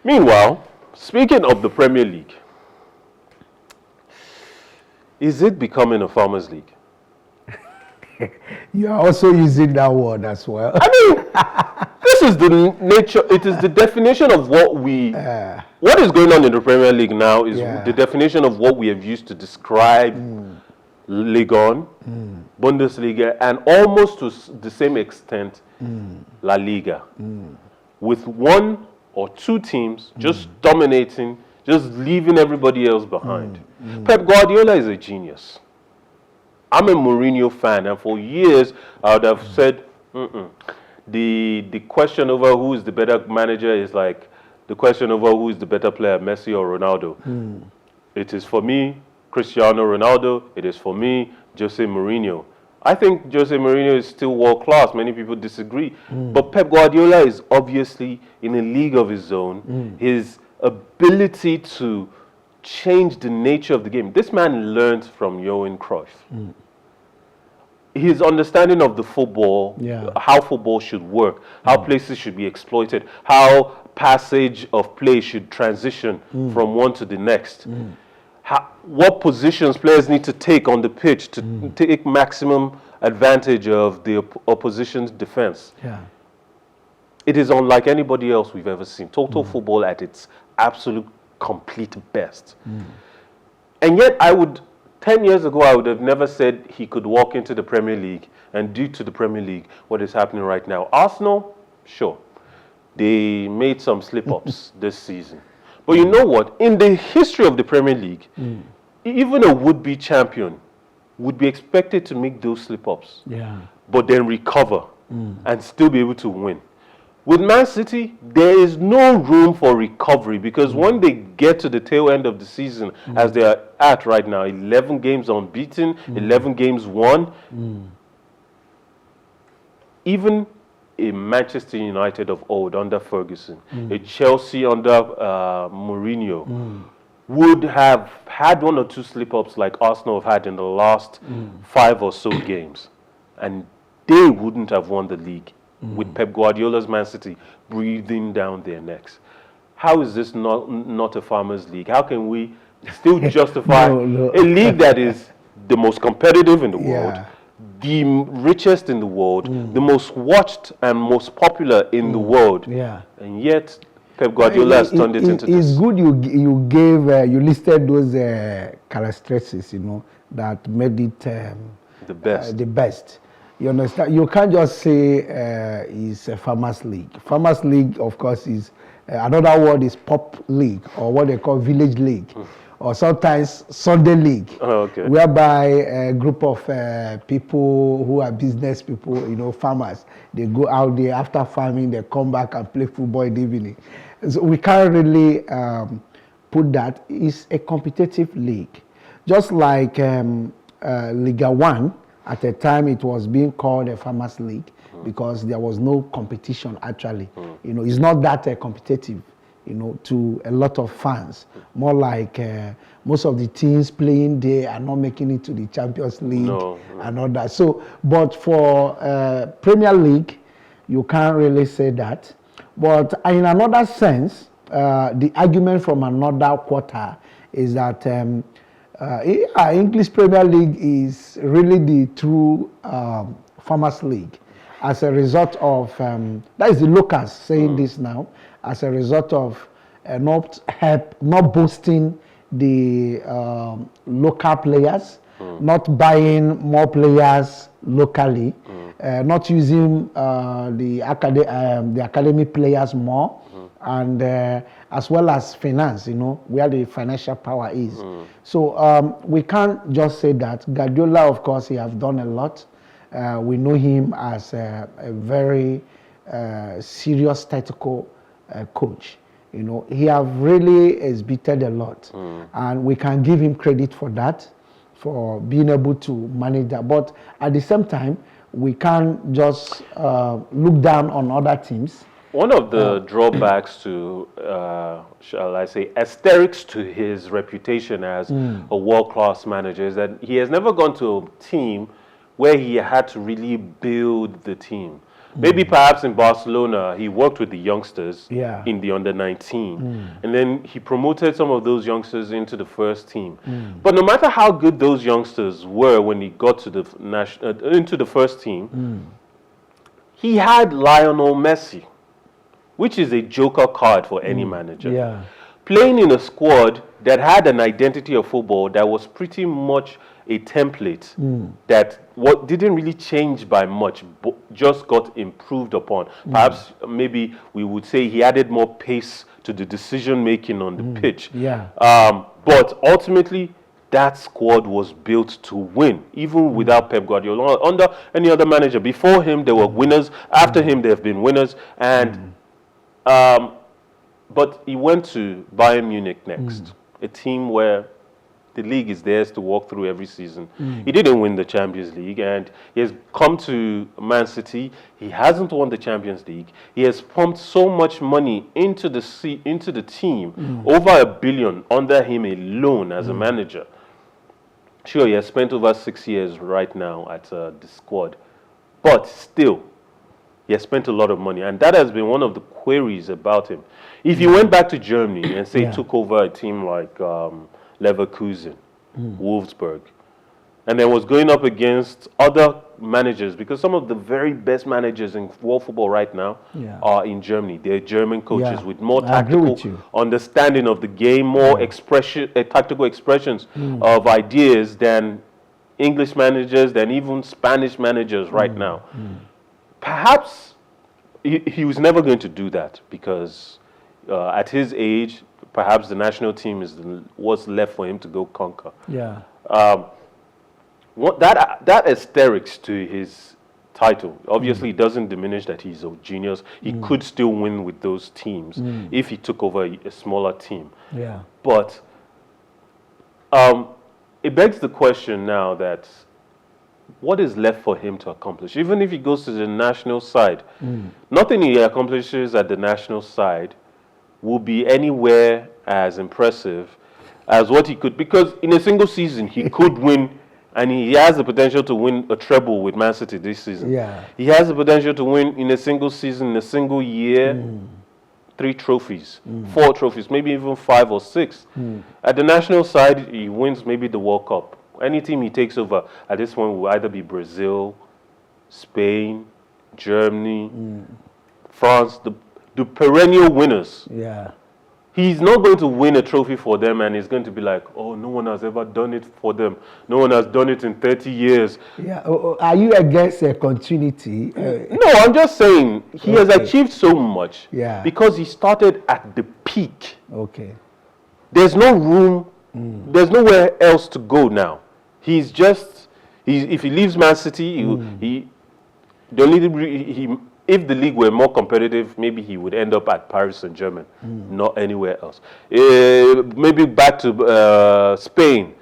Meanwhile, speaking of the Premier League, is it becoming a farmers' league? You are also using that word as well. I mean, this is the nature, it is the definition of what is going on in the Premier League now is the definition of what we have used to describe Ligue 1, Bundesliga, and almost to the same extent, La Liga. With one or two teams just dominating, just leaving everybody else behind. Pep Guardiola is a genius. I'm a Mourinho fan, and for years I would have said, the question over who is the better manager is like the question over who is the better player, Messi or Ronaldo. It is for me, Cristiano Ronaldo. It is for me, Jose Mourinho. I think Jose Mourinho is still world class. Many people disagree. But Pep Guardiola is obviously in a league of his own. His ability to change the nature of the game. This man learned from Johan Cruyff. His understanding of the football, how football should work, how places should be exploited, how passage of play should transition from one to the next, what positions players need to take on the pitch to take maximum advantage of the opposition's defense. It is unlike anybody else we've ever seen. Total football at its absolute complete best. And yet 10 years ago, I would have never said he could walk into the Premier League and do to the Premier League what is happening right now. Arsenal, sure, they made some slip-ups this season. But you know what? In the history of the Premier League, even a would-be champion would be expected to make those slip-ups, but then recover and still be able to win. With Man City, there is no room for recovery because when they get to the tail end of the season, as they are at right now, 11 games unbeaten, 11 games won, even a Manchester United of old under Ferguson, a Chelsea under Mourinho, would have had one or two slip-ups like Arsenal have had in the last 5 or so games, and they wouldn't have won the league. With Pep Guardiola's Man City breathing down their necks. How is this not a farmers' league? How can we still justify a league that is the most competitive in the world, the richest in the world, the most watched and most popular in the world, and yet Pep Guardiola has turned it into this? It's good you listed those characteristics, that made it the best. The best. You understand? You can't just say it's a farmers' league. Farmers' league, of course, is another word is pop league or what they call village league, or sometimes Sunday league, whereby a group of people who are business people, farmers, they go out there after farming, they come back and play football in the evening. So we can't really put that. It's a competitive league, just like Liga 1. At the time, it was being called a farmers' league because there was no competition, actually. It's not that competitive, to a lot of fans. More like most of the teams playing there are not making it to the Champions League and all that. So, but for Premier League, you can't really say that. But in another sense, the argument from another quarter is that English Premier League is really the true farmers' league. As a result of, that is the locals saying this now, as a result of not boosting the local players, not buying more players locally, not using the academy players more, and as well as finance, where the financial power is. So we can't just say that. Guardiola, of course, he has done a lot. We know him as a very serious tactical coach. He have really exhibited a lot, and we can give him credit for that, for being able to manage that. But at the same time, we can't just look down on other teams. One of the drawbacks to, shall I say, asterisks to his reputation as a world-class manager is that he has never gone to a team where he had to really build the team. Maybe perhaps in Barcelona, he worked with the youngsters Yeah. in the under-19. And then he promoted some of those youngsters into the first team. But no matter how good those youngsters were when he got to the into the first team, he had Lionel Messi, which is a joker card for any manager. Yeah. Playing in a squad that had an identity of football that was pretty much a template that what didn't really change by much, but just got improved upon. Perhaps maybe we would say he added more pace to the decision making on the pitch. Yeah. But ultimately, that squad was built to win, even without Pep Guardiola. Under any other manager before him, there were winners. After him, there have been winners, and but he went to Bayern Munich next, a team where the league is theirs to walk through every season. He didn't win the Champions League, and he has come to Man City. He hasn't won the Champions League. He has pumped so much money into the team, over $1 billion under him alone as a manager. Sure, he has spent over 6 years right now at the squad, but still, he has spent a lot of money, and that has been one of the queries about him. If he went back to Germany and say took over a team like Leverkusen, Wolfsburg, and then was going up against other managers, because some of the very best managers in world football right now are in Germany. They're German coaches with more tactical understanding of the game, more tactical expressions of ideas than English managers, than even Spanish managers right now. Perhaps he was never going to do that, because at his age, perhaps the national team is what's left for him to go conquer. Yeah. That asterisks to his title obviously doesn't diminish that he's a genius. He could still win with those teams if he took over a smaller team. Yeah. But it begs the question now that what is left for him to accomplish? Even if he goes to the national side, nothing he accomplishes at the national side will be anywhere as impressive as what he could, because in a single season he could win, and he has the potential to win a treble with Man City this season. Yeah. He has the potential to win in a single season, in a single year, 3 trophies, 4 trophies, maybe even 5 or 6. At the national side, he wins maybe the World Cup. Any team he takes over at this point will either be Brazil, Spain, Germany, France, the perennial winners. Yeah. He's not going to win a trophy for them, and he's going to be like, oh, no one has ever done it for them. No one has done it in 30 years. Yeah. Are you against continuity? No, I'm just saying he has achieved so much because he started at the peak. Okay. There's no room, there's nowhere else to go now. If he leaves Man City, if the league were more competitive, maybe he would end up at Paris Saint-Germain, not anywhere else. Maybe back to Spain,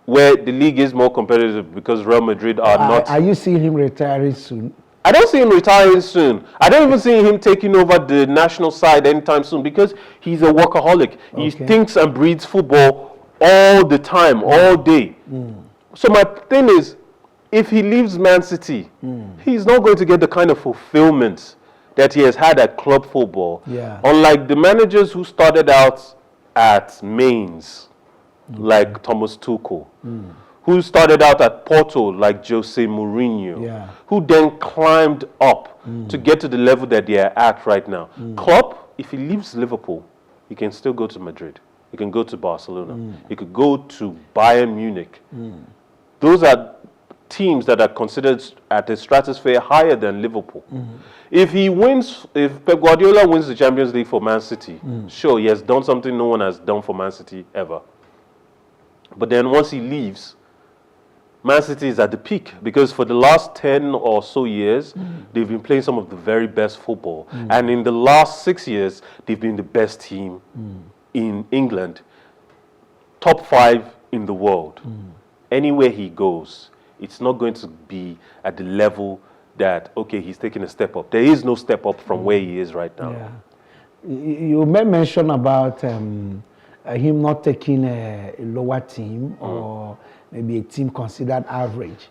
where the league is more competitive because Real Madrid are not. Are you seeing him retiring soon? I don't see him retiring soon. I don't even see him taking over the national side anytime soon, because he's a workaholic. He thinks and breathes football all the time, all day. So my thing is, if he leaves Man City, he's not going to get the kind of fulfillment that he has had at club football. Unlike the managers who started out at Mainz, like Thomas Tuchel, who started out at Porto, like Jose Mourinho, who then climbed up to get to the level that they are at right now. Klopp, if he leaves Liverpool, he can still go to Madrid. He can go to Barcelona. He could go to Bayern Munich. Those are teams that are considered at a stratosphere higher than Liverpool. If Pep Guardiola wins the Champions League for Man City, sure, he has done something no one has done for Man City ever. But then once he leaves, Man City is at the peak, because for the last 10 or so years, they've been playing some of the very best football. And in the last 6 years, they've been the best team in England, top 5 in the world. Anywhere he goes, it's not going to be at the level that, okay, he's taking a step up. There is no step up from where he is right now. You may mention about him not taking a lower team or maybe a team considered average.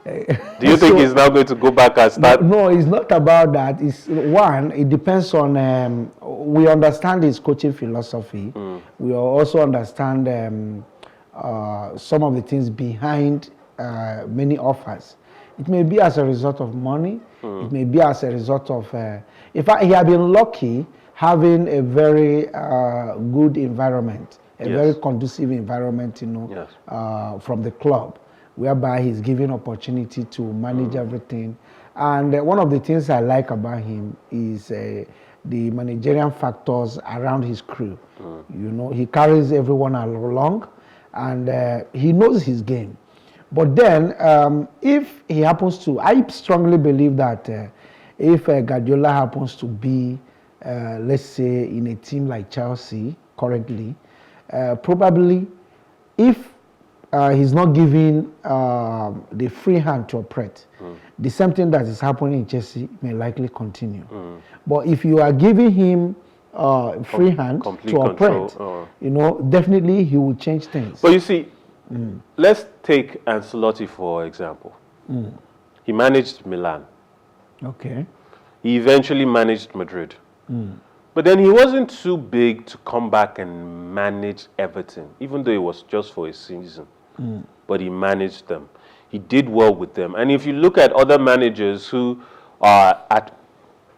Do you think he's now going to go back and start? No, it's not about that. It's one, it depends on, we understand his coaching philosophy. We also understand some of the things behind many offers. It may be as a result of money. It may be as a result of, in fact, he has been lucky having a very good environment, a very conducive environment, you know, from the club, whereby he's given opportunity to manage everything. And one of the things I like about him is the managerial factors around his crew. You know, he carries everyone along, and he knows his game. But then, if he happens to, I strongly believe that if Guardiola happens to be, let's say, in a team like Chelsea currently, probably if he's not giving the free hand to operate, the same thing that is happening in Chelsea may likely continue. But if you are giving him free hand to operate, you know, definitely he will change things. But you see, let's take Ancelotti for example. He managed Milan. Okay. He eventually managed Madrid. But then he wasn't too big to come back and manage Everton, even though it was just for a season. But he managed them. He did well with them. And if you look at other managers who are at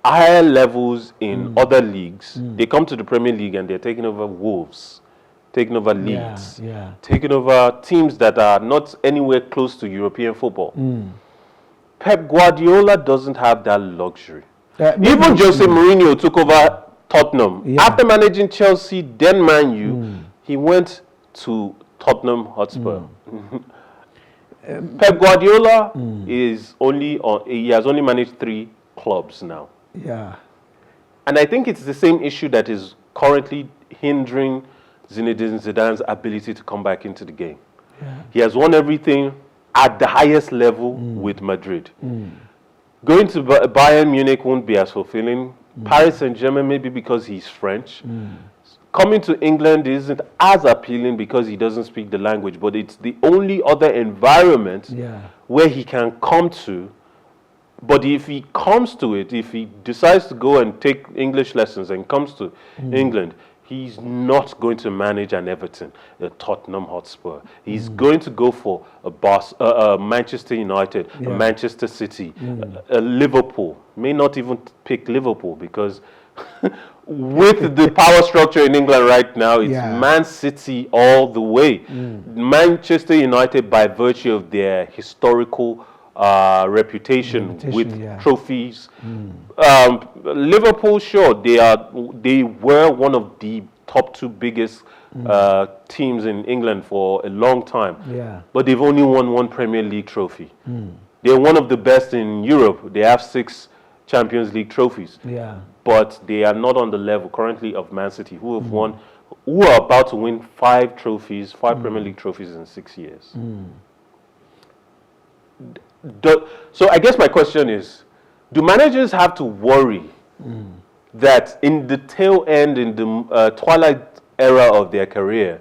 higher levels in other leagues, they come to the Premier League and they're taking over Wolves, taking over Leeds, taking over teams that are not anywhere close to European football. Pep Guardiola doesn't have that luxury. Even Jose Mourinho took over Tottenham. After managing Chelsea, then Man U, he went to Tottenham Hotspur. Pep Guardiola is he has only managed 3 clubs now. And I think it's the same issue that is currently hindering Zinedine Zidane's ability to come back into the game. He has won everything at the highest level with Madrid. Going to Bayern Munich won't be as fulfilling. Paris Saint-Germain, maybe because he's French. Coming to England isn't as appealing because he doesn't speak the language, but it's the only other environment where he can come to. But if he comes to it, if he decides to go and take English lessons and comes to England, he's not going to manage an Everton, a Tottenham Hotspur. He's going to go for a Manchester United, a Manchester City, a Liverpool. May not even pick Liverpool because with the power structure in England right now, it's Man City all the way. Manchester United, by virtue of their historical reputation with trophies. Liverpool, sure, they were one of the top 2 biggest teams in England for a long time. But they've only won 1 Premier League trophy. They're one of the best in Europe. They have 6 Champions League trophies. But they are not on the level currently of Man City, who have won, who are about to win 5 trophies, 5 Premier League trophies in 6 years. So I guess my question is, do managers have to worry that in the tail end, in the twilight era of their career,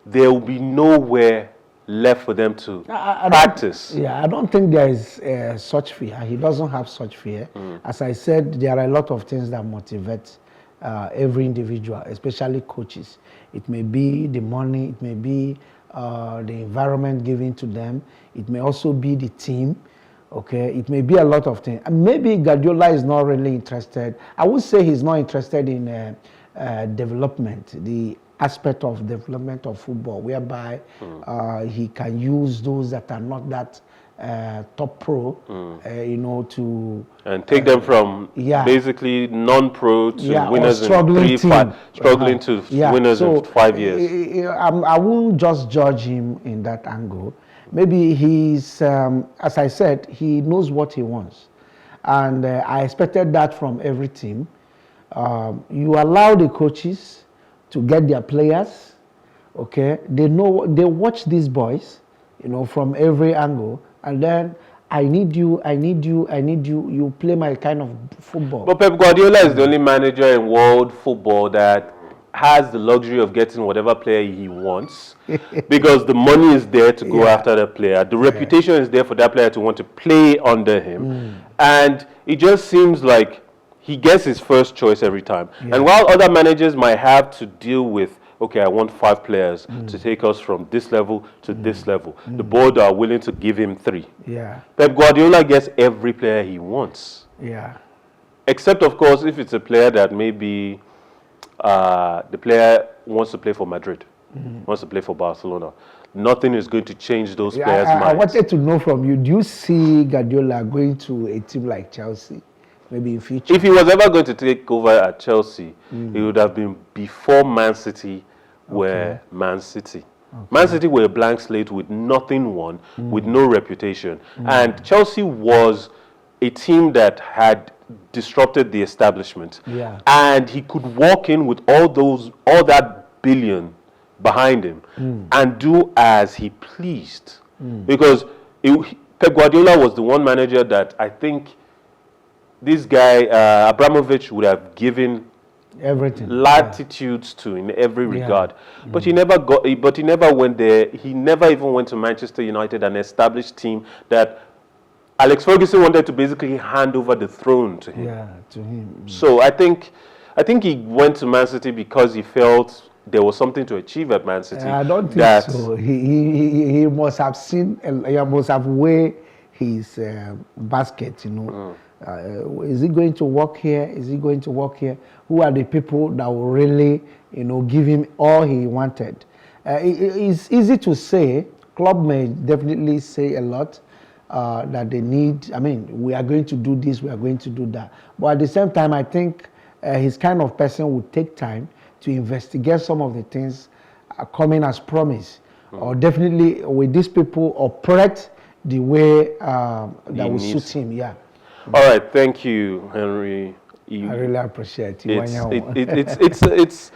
there will be nowhere left for them to practice? I don't think there is such fear. He doesn't have such fear. As I said, there are a lot of things that motivate every individual, especially coaches. It may be the money, it may be the environment given to them. It may also be the team. Okay, it may be a lot of things. And maybe Guardiola is not really interested. I would say he's not interested in development, the aspect of development of football, whereby he can use those that are not that top pro, you know, to and take them from basically non-pro to winners in 3, 5, struggling to winners in 5 years. I won't just judge him in that angle. Maybe he's, as I said, he knows what he wants, and I expected that from every team. You allow the coaches to get their players. Okay, they watch these boys, you know, from every angle, and then I need you, you play my kind of football. But Pep Guardiola is the only manager in world football that has the luxury of getting whatever player he wants because the money is there to go after the player. The reputation is there for that player to want to play under him. And it just seems like he gets his first choice every time. And while other managers might have to deal with, okay, I want 5 players to take us from this level to this level, the board are willing to give him 3. Pep Guardiola gets every player he wants. Except, of course, if it's a player that maybe the player wants to play for Madrid, wants to play for Barcelona. Nothing is going to change those players' minds. I wanted to know from you, do you see Guardiola going to a team like Chelsea, maybe in future? If he was ever going to take over at Chelsea, it would have been before Man City were Man City. Man City were a blank slate with nothing won, with no reputation. And Chelsea was a team that had disrupted the establishment. And he could walk in with all that billion behind him and do as he pleased. Because Pep Guardiola was the one manager that I think this guy, Abramovich, would have given everything latitudes to in every regard. But he never went there. He never even went to Manchester United, an established team that Alex Ferguson wanted to basically hand over the throne to him. So I think he went to Man City because he felt there was something to achieve at Man City. I don't think so. He must have seen, he must have weighed his basket, you know. Is he going to work here? Is he going to work here? Who are the people that will really, you know, give him all he wanted? It's easy to say. Club may definitely say a lot. That they need, I mean, we are going to do this, we are going to do that. But at the same time, I think his kind of person would take time to investigate some of the things coming as promise. Or definitely with these people operate the way that will suit him. All right, thank you, Henry. I really appreciate it.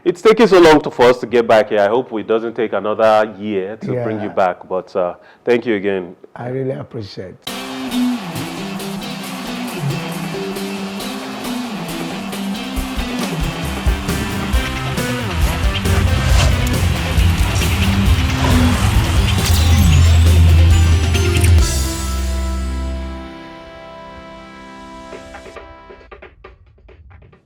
It's taking so long for us to get back here. I hope it doesn't take another year to bring you back. But thank you again. I really appreciate it.